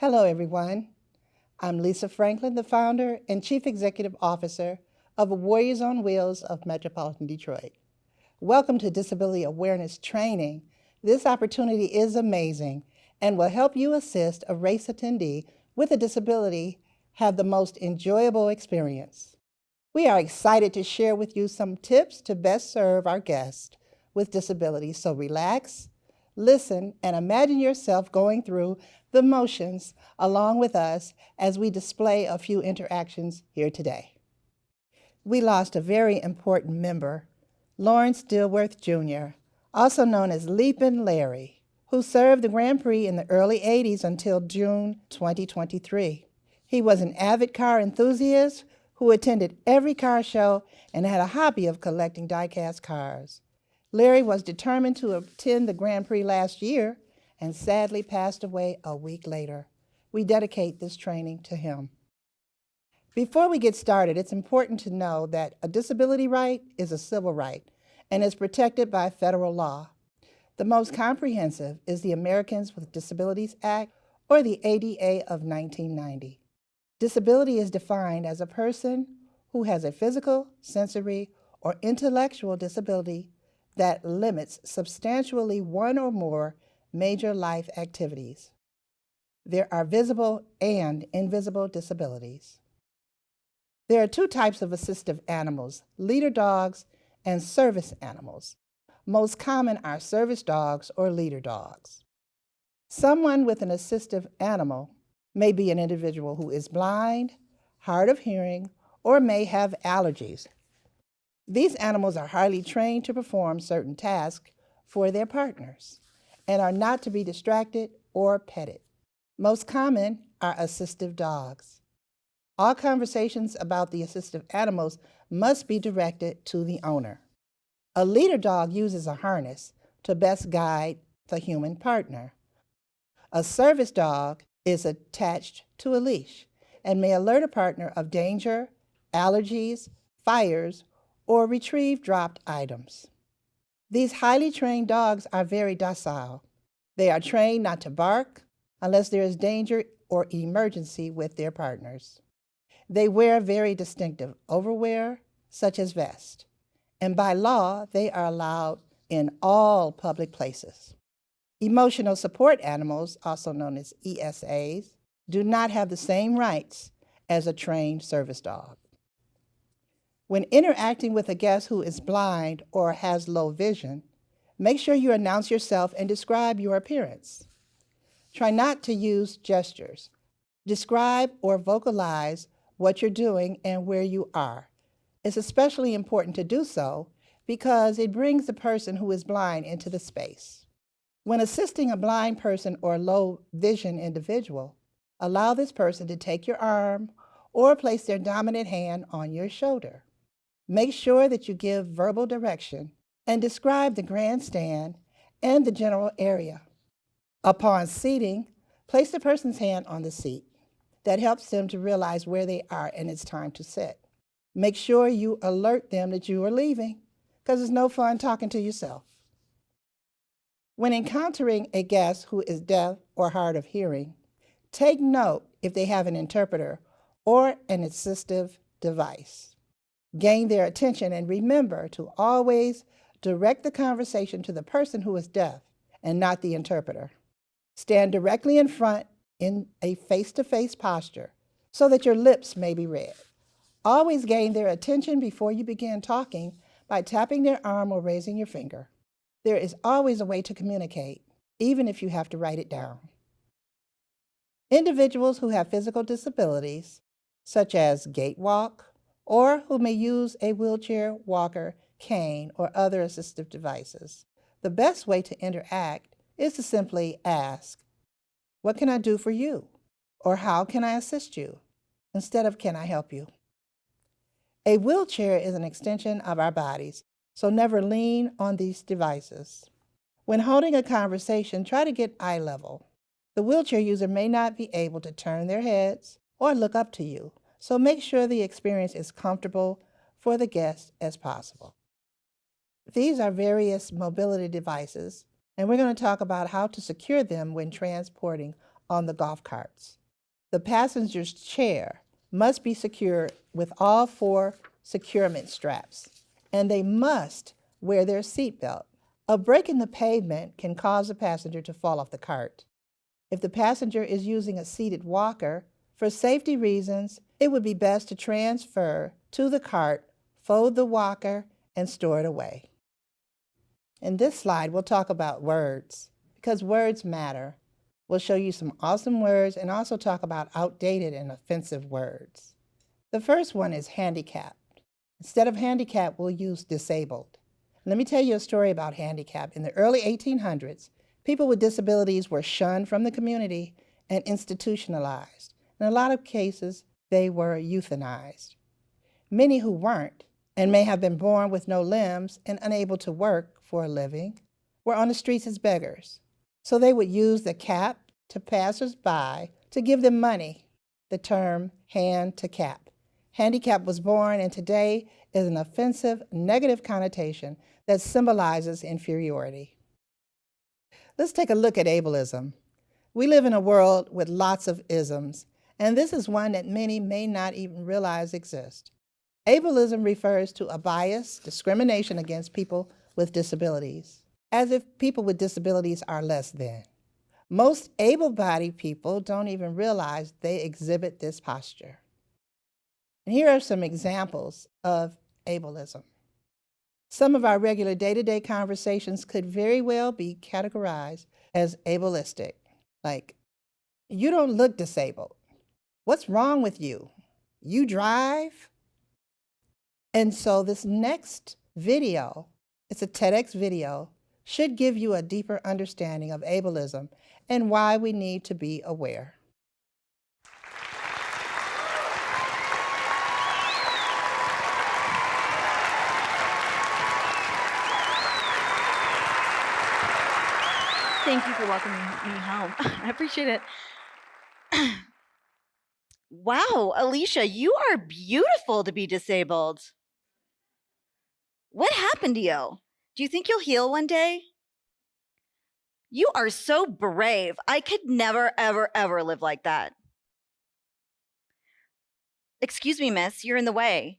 Hello, everyone. I'm Lisa Franklin, the founder and Chief Executive Officer of Warriors on Wheels of Metropolitan Detroit. Welcome to Disability Awareness Training. This opportunity is amazing and will help you assist a race attendee with a disability have the most enjoyable experience. We are excited to share with you some tips to best serve our guests with disabilities, so relax, listen, and imagine yourself going through the motions along with us as we display a few interactions here today. We lost a very important member, Lawrence Dilworth Jr., also known as Leapin' Larry, who served the Grand Prix in the early 80s until June 2023. He was an avid car enthusiast who attended every car show and had a hobby of collecting die-cast cars. Larry was determined to attend the Grand Prix last year and sadly passed away a week later. We dedicate this training to him. Before we get started, it's important to know that a disability right is a civil right and is protected by federal law. The most comprehensive is the Americans with Disabilities Act, or the ADA of 1990. Disability is defined as a person who has a physical, sensory, or intellectual disability that limits substantially one or more major life activities. There are visible and invisible disabilities. There are two types of assistive animals, leader dogs and service animals. Most common are service dogs or leader dogs. Someone with an assistive animal may be an individual who is blind, hard of hearing, or may have allergies. These animals are highly trained to perform certain tasks for their partners and are not to be distracted or petted. Most common are assistive dogs. All conversations about the assistive animals must be directed to the owner. A leader dog uses a harness to best guide the human partner. A service dog is attached to a leash and may alert a partner of danger, allergies, fires, or retrieve dropped items. These highly trained dogs are very docile. They are trained not to bark unless there is danger or emergency with their partners. They wear very distinctive overwear, such as vests, and by law, they are allowed in all public places. Emotional support animals, also known as ESAs, do not have the same rights as a trained service dog. When interacting with a guest who is blind or has low vision, make sure you announce yourself and describe your appearance. Try not to use gestures. Describe or vocalize what you're doing and where you are. It's especially important to do so because it brings the person who is blind into the space. When assisting a blind person or low vision individual, allow this person to take your arm or place their dominant hand on your shoulder. Make sure that you give verbal direction and describe the grandstand and the general area. Upon seating, place the person's hand on the seat. That helps them to realize where they are and it's time to sit. Make sure you alert them that you are leaving, because it's no fun talking to yourself. When encountering a guest who is deaf or hard of hearing, take note if they have an interpreter or an assistive device. Gain their attention and remember to always direct the conversation to the person who is deaf and not the interpreter. Stand directly in front in a face-to-face posture so that your lips may be read. Always gain their attention before you begin talking by tapping their arm or raising your finger. There is always a way to communicate, even if you have to write it down. Individuals who have physical disabilities, such as gait walk, or who may use a wheelchair, walker, cane, or other assistive devices, the best way to interact is to simply ask, "What can I do for you?" or "How can I assist you?" instead of "Can I help you?" A wheelchair is an extension of our bodies, so never lean on these devices. When holding a conversation, try to get eye level. The wheelchair user may not be able to turn their heads or look up to you, so make sure the experience is comfortable for the guest as possible. These are various mobility devices, and we're going to talk about how to secure them when transporting on the golf carts. The passenger's chair must be secured with all 4 securement straps, and they must wear their seatbelt. A break in the pavement can cause the passenger to fall off the cart. If the passenger is using a seated walker, for safety reasons, it would be best to transfer to the cart, fold the walker, and store it away. In this slide, we'll talk about words, because words matter. We'll show you some awesome words and also talk about outdated and offensive words. The first one is handicapped. Instead of handicapped, we'll use disabled. Let me tell you a story about handicap. In the early 1800s, people with disabilities were shunned from the community and institutionalized. In a lot of cases, they were euthanized. Many who weren't, and may have been born with no limbs and unable to work for a living, were on the streets as beggars. So they would use the cap to passers-by to give them money, the term hand to cap. Handicap was born and today is an offensive, negative connotation that symbolizes inferiority. Let's take a look at ableism. We live in a world with lots of isms, and this is one that many may not even realize exists. Ableism refers to a bias, discrimination against people with disabilities, as if people with disabilities are less than. Most able-bodied people don't even realize they exhibit this posture. And here are some examples of ableism. Some of our regular day-to-day conversations could very well be categorized as ableistic, like, "You don't look disabled. What's wrong with you? You drive?" And so this next video, it's a TEDx video, should give you a deeper understanding of ableism and why we need to be aware. Thank you for welcoming me home. I appreciate it. Wow, Alicia, you are beautiful to be disabled. What happened to you? Do you think you'll heal one day? You are so brave. I could never, ever, ever live like that. Excuse me, miss, you're in the way.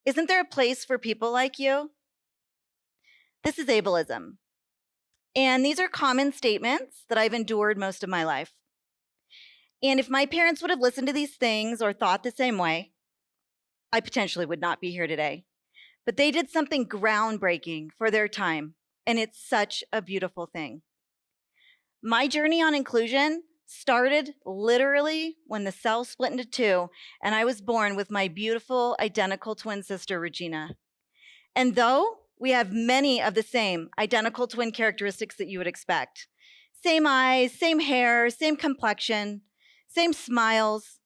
Isn't there a place for people like you? This is ableism. And these are common statements that I've endured most of my life. And if my parents would have listened to these things or thought the same way, I potentially would not be here today. But they did something groundbreaking for their time, and it's such a beautiful thing. My journey on inclusion started literally when the cell split into 2, and I was born with my beautiful identical twin sister, Regina. And though we have many of the same identical twin characteristics that you would expect, same eyes, same hair, same complexion, same smiles,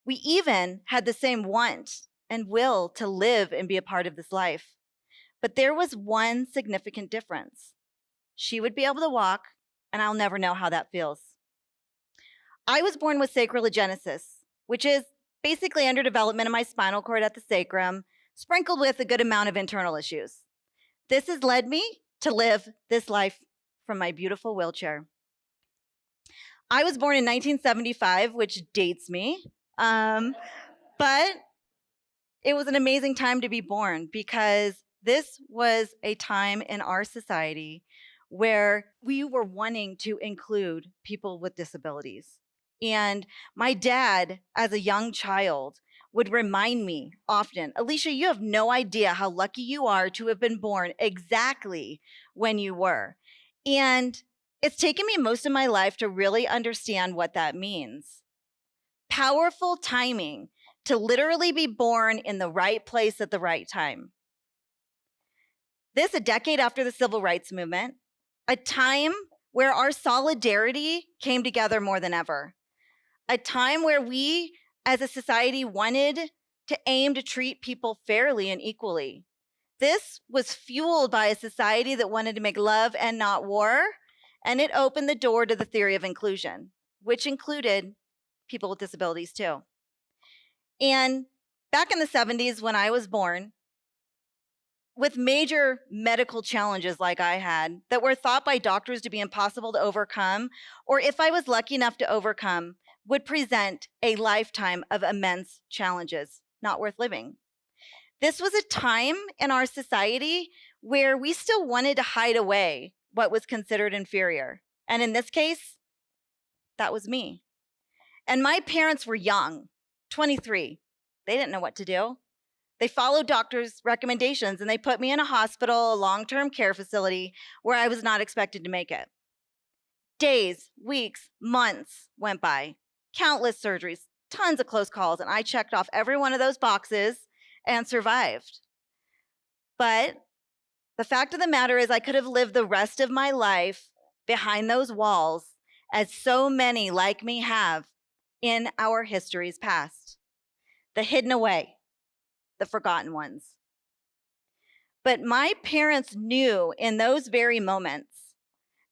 we even had the same want and will to live and be a part of this life. But there was one significant difference. She would be able to walk, and I'll never know how that feels. I was born with sacroiligenesis, which is basically underdevelopment of my spinal cord at the sacrum, sprinkled with a good amount of internal issues. This has led me to live this life from my beautiful wheelchair. I was born in 1975, which dates me, but it was an amazing time to be born because this was a time in our society where we were wanting to include people with disabilities. And my dad, as a young child, would remind me often, "Alicia, you have no idea how lucky you are to have been born exactly when you were." And it's taken me most of my life to really understand what that means. Powerful timing to literally be born in the right place at the right time. This a decade after the civil rights movement, a time where our solidarity came together more than ever, a time where we as a society wanted to aim to treat people fairly and equally. This was fueled by a society that wanted to make love and not war, and it opened the door to the theory of inclusion, which included people with disabilities too. And back in the 70s when I was born, with major medical challenges like I had that were thought by doctors to be impossible to overcome, or if I was lucky enough to overcome, would present a lifetime of immense challenges, not worth living. This was a time in our society where we still wanted to hide away what was considered inferior. And in this case, that was me. And my parents were young, 23. They didn't know what to do. They followed doctors' recommendations and they put me in a hospital, a long-term care facility where I was not expected to make it. Days, weeks, months went by, countless surgeries, tons of close calls, and I checked off every one of those boxes and survived. But the fact of the matter is I could have lived the rest of my life behind those walls, as so many like me have in our history's past. The hidden away, the forgotten ones. But my parents knew in those very moments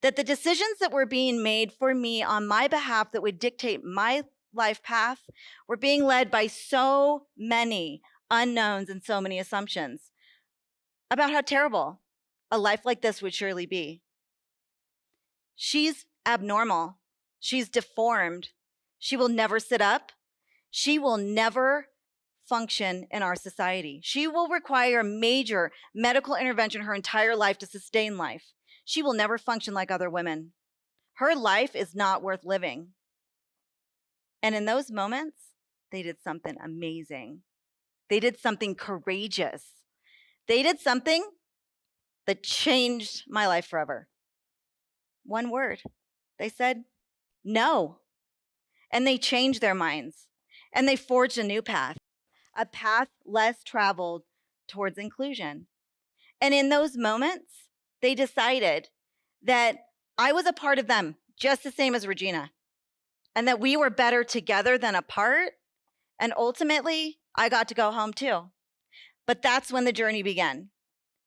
that the decisions that were being made for me on my behalf that would dictate my life path were being led by so many unknowns and so many assumptions about how terrible a life like this would surely be. She's abnormal. She's deformed. She will never sit up. She will never function in our society. She will require major medical intervention her entire life to sustain life. She will never function like other women. Her life is not worth living. And in those moments, they did something amazing. They did something courageous. They did something that changed my life forever. One word. They said, no. And they changed their minds. And they forged a new path, a path less traveled towards inclusion. And in those moments, they decided that I was a part of them, just the same as Regina, and that we were better together than apart. And ultimately, I got to go home too. But that's when the journey began.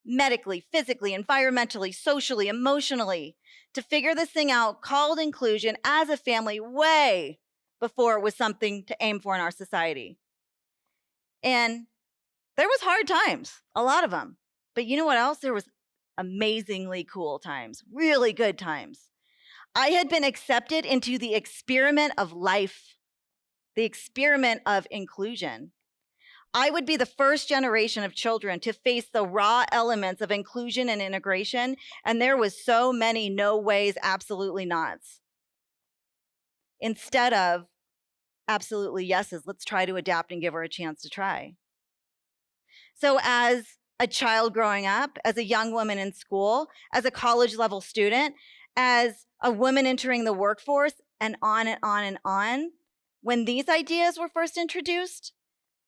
Medically, physically, environmentally, socially, emotionally, to figure this thing out called inclusion as a family way before it was something to aim for in our society. And there was hard times, a lot of them. But you know what else? There was amazingly cool times, really good times. I had been accepted into the experiment of life, the experiment of inclusion. I would be the first generation of children to face the raw elements of inclusion and integration, and there was so many no ways, absolutely nots. Instead of absolutely yeses, let's try to adapt and give her a chance to try. So as a child growing up, as a young woman in school, as a college level student, as a woman entering the workforce, and on and on and on, when these ideas were first introduced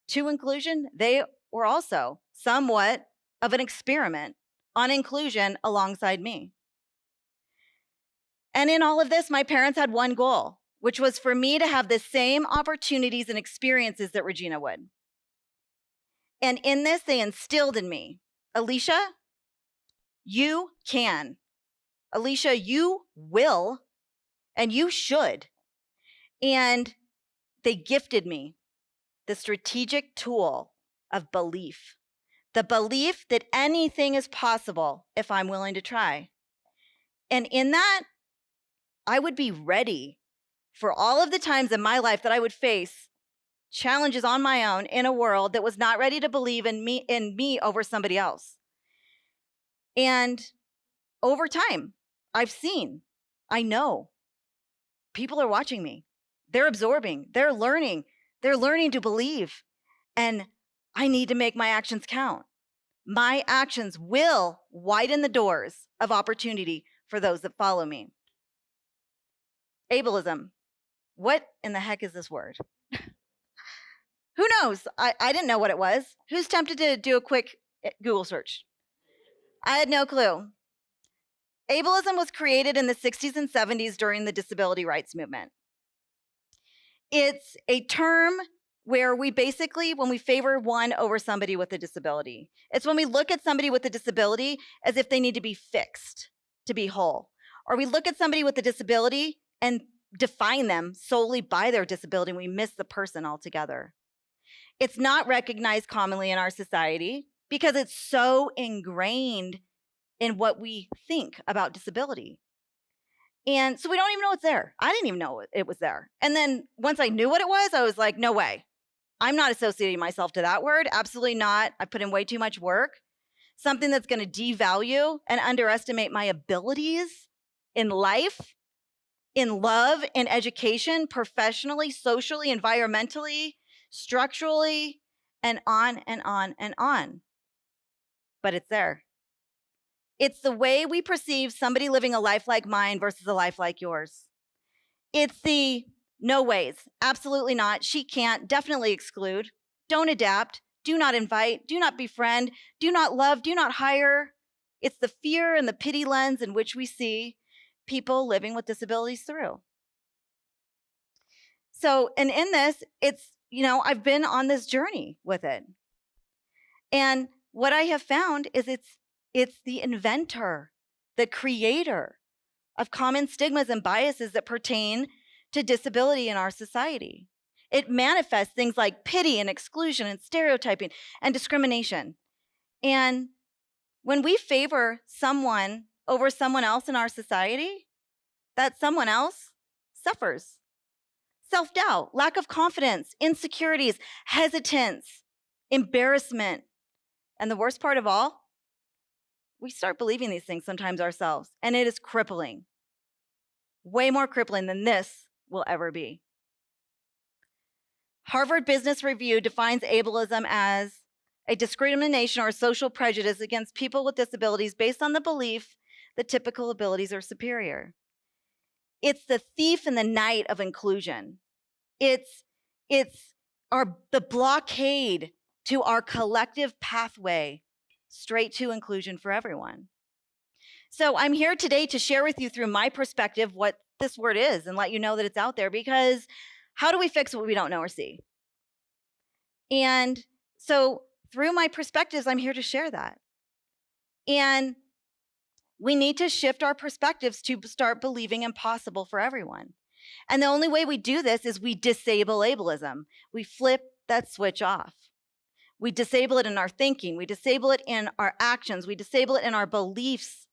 to inclusion, they were also somewhat of an experiment on inclusion alongside me. And in all of this, my parents had one goal, which was for me to have the same opportunities and experiences that Regina would. And in this, they instilled in me, Alicia, you can. Alicia, you will, and you should. And they gifted me the strategic tool of belief, the belief that anything is possible if I'm willing to try. And in that, I would be ready for all of the times in my life that I would face challenges on my own in a world that was not ready to believe in me over somebody else. And over time, I know people are watching me. They're absorbing, they're learning to believe. And I need to make my actions count. My actions will widen the doors of opportunity for those that follow me. Ableism. What in the heck is this word? Who knows? I didn't know what it was. Who's tempted to do a quick Google search? I had no clue. Ableism was created in the 60s and 70s during the disability rights movement. It's a term where we basically, when we favor one over somebody with a disability, it's when we look at somebody with a disability as if they need to be fixed to be whole. Or we look at somebody with a disability and define them solely by their disability, and we miss the person altogether. It's not recognized commonly in our society. because it's so ingrained in what we think about disability. And so we don't even know it's there. I didn't even know it was there. And then once I knew what it was, I was like, no way. I'm not associating myself to that word. Absolutely not. I put in way too much work. Something that's going to devalue and underestimate my abilities in life, in love, in education, professionally, socially, environmentally, structurally, and on and on and on. But it's there. It's the way we perceive somebody living a life like mine versus a life like yours. It's the no ways, absolutely not, she can't, definitely exclude, don't adapt, do not invite, do not befriend, do not love, do not hire. It's the fear and the pity lens in which we see people living with disabilities through. So, and in this, it's, I've been on this journey with it. And what I have found is it's the inventor, the creator of common stigmas and biases that pertain to disability in our society. It manifests things like pity and exclusion and stereotyping and discrimination. And when we favor someone over someone else in our society, that someone else suffers. Self-doubt, lack of confidence, insecurities, hesitance, embarrassment. And the worst part of all, we start believing these things sometimes ourselves, and it is crippling. Way more crippling than this will ever be. Harvard Business Review defines ableism as a discrimination or social prejudice against people with disabilities based on the belief that typical abilities are superior. It's the thief in the night of inclusion. It's the blockade to our collective pathway straight to inclusion for everyone. So I'm here today to share with you through my perspective what this word is and let you know that it's out there, because how do we fix what we don't know or see? And so through my perspectives, I'm here to share that. And we need to shift our perspectives to start believing impossible for everyone. And the only way we do this is we disable ableism. We flip that switch off. We disable it in our thinking. We disable it in our actions. We disable it in our beliefs.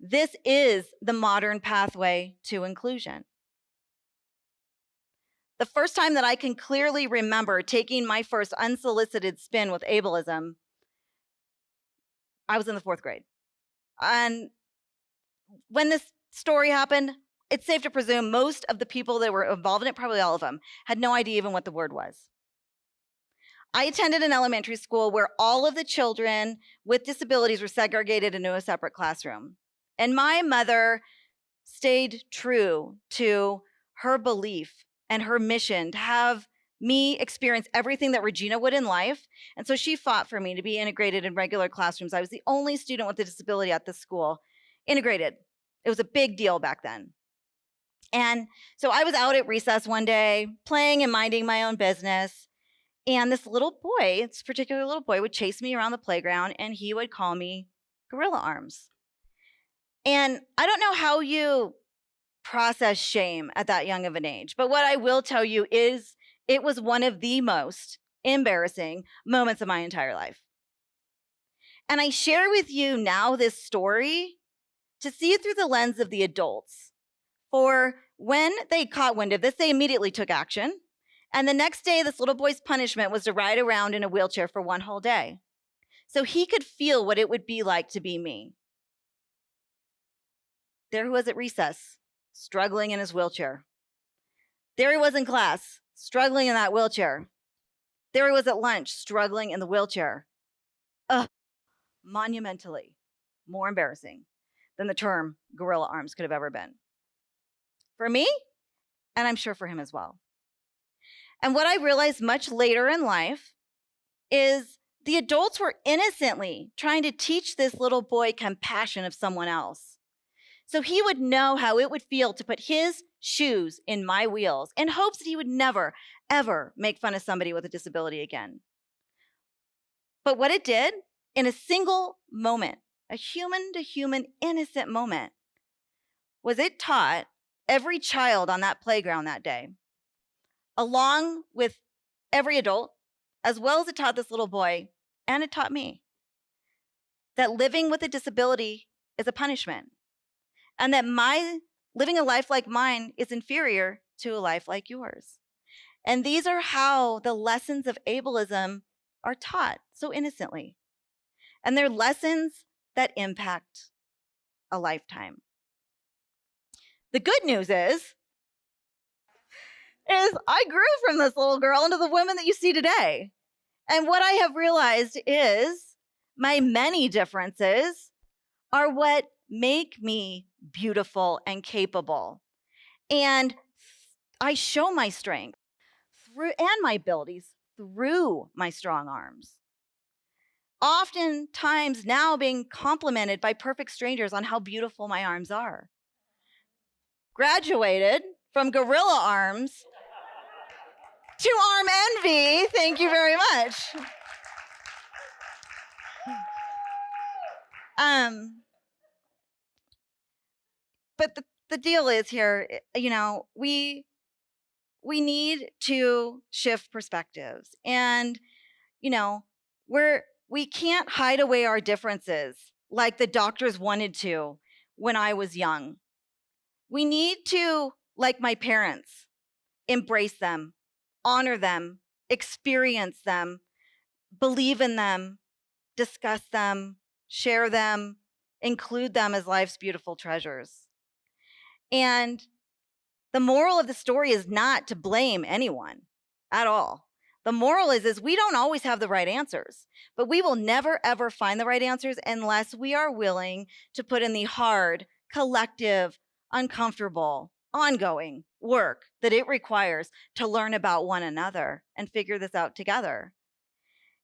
This is the modern pathway to inclusion. The first time that I can clearly remember taking my first unsolicited spin with ableism, I was in the 4th grade. And when this story happened, it's safe to presume most of the people that were involved in it, probably all of them, had no idea even what the word was. I attended an elementary school where all of the children with disabilities were segregated into a separate classroom. And my mother stayed true to her belief and her mission to have me experience everything that Regina would in life. And so she fought for me to be integrated in regular classrooms. I was the only student with a disability at this school, integrated. It was a big deal back then. And so I was out at recess one day, playing and minding my own business. And this particular little boy would chase me around the playground, and he would call me Gorilla Arms. And I don't know how you process shame at that young of an age, but what I will tell you is it was one of the most embarrassing moments of my entire life. And I share with you now this story to see it through the lens of the adults. For when they caught wind of this, they immediately took action. And the next day, this little boy's punishment was to ride around in a wheelchair for one whole day, so he could feel what it would be like to be me. There he was at recess, struggling in his wheelchair. There he was in class, struggling in that wheelchair. There he was at lunch, struggling in the wheelchair. Monumentally more embarrassing than the term Gorilla Arms could have ever been. For me, and I'm sure for him as well. And what I realized much later in life is the adults were innocently trying to teach this little boy compassion of someone else, so he would know how it would feel to put his shoes in my wheels, in hopes that he would never, ever make fun of somebody with a disability again. But what it did, in a single moment, a human-to-human innocent moment, was it taught every child on that playground that day, along with every adult, as well as it taught this little boy, and it taught me that living with a disability is a punishment, and that living a life like mine is inferior to a life like yours. And these are how the lessons of ableism are taught so innocently. And they're lessons that impact a lifetime. The good news is I grew from this little girl into the woman that you see today. And what I have realized is my many differences are what make me beautiful and capable. And I show my strength and my abilities through my strong arms. Oftentimes now being complimented by perfect strangers on how beautiful my arms are. Graduated from gorilla arms to arm envy. Thank you very much. But the deal is here, we need to shift perspectives, and we can't hide away our differences like the doctors wanted to when I was young. We need to, like my parents, embrace them, honor them, experience them, believe in them, discuss them, share them, include them as life's beautiful treasures. And the moral of the story is not to blame anyone at all. The moral is we don't always have the right answers, but we will never, ever find the right answers unless we are willing to put in the hard, collective, uncomfortable, ongoing work that it requires to learn about one another and figure this out together.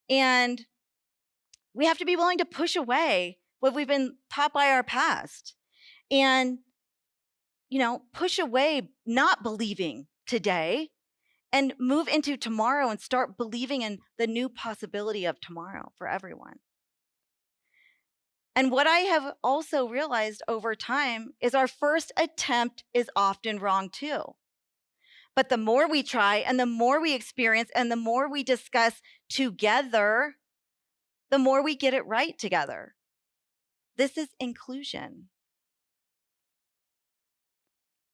And we have to be willing to push away what we've been taught by our past and, push away not believing today and move into tomorrow and start believing in the new possibility of tomorrow for everyone. And what I have also realized over time is our first attempt is often wrong too. But the more we try and the more we experience and the more we discuss together, the more we get it right together. This is inclusion.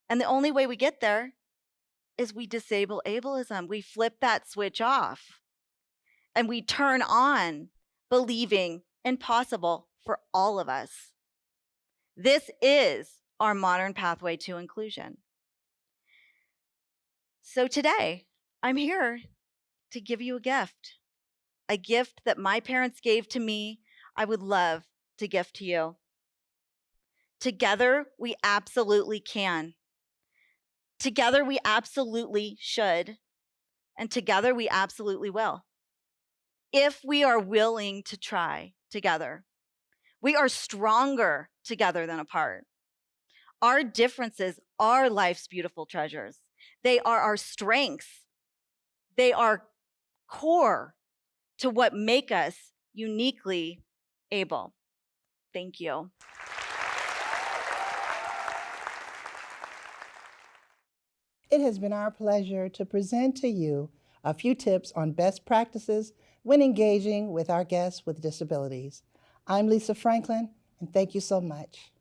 And the only way we get there is we disable ableism. We flip that switch off and we turn on believing in possible for all of us. This is our modern pathway to inclusion. So today, I'm here to give you a gift that my parents gave to me, I would love to gift to you. Together, we absolutely can. Together, we absolutely should. And together, we absolutely will. If we are willing to try together, we are stronger together than apart. Our differences are life's beautiful treasures. They are our strengths. They are core to what make us uniquely able. Thank you. It has been our pleasure to present to you a few tips on best practices when engaging with our guests with disabilities. I'm Lisa Franklin, and thank you so much.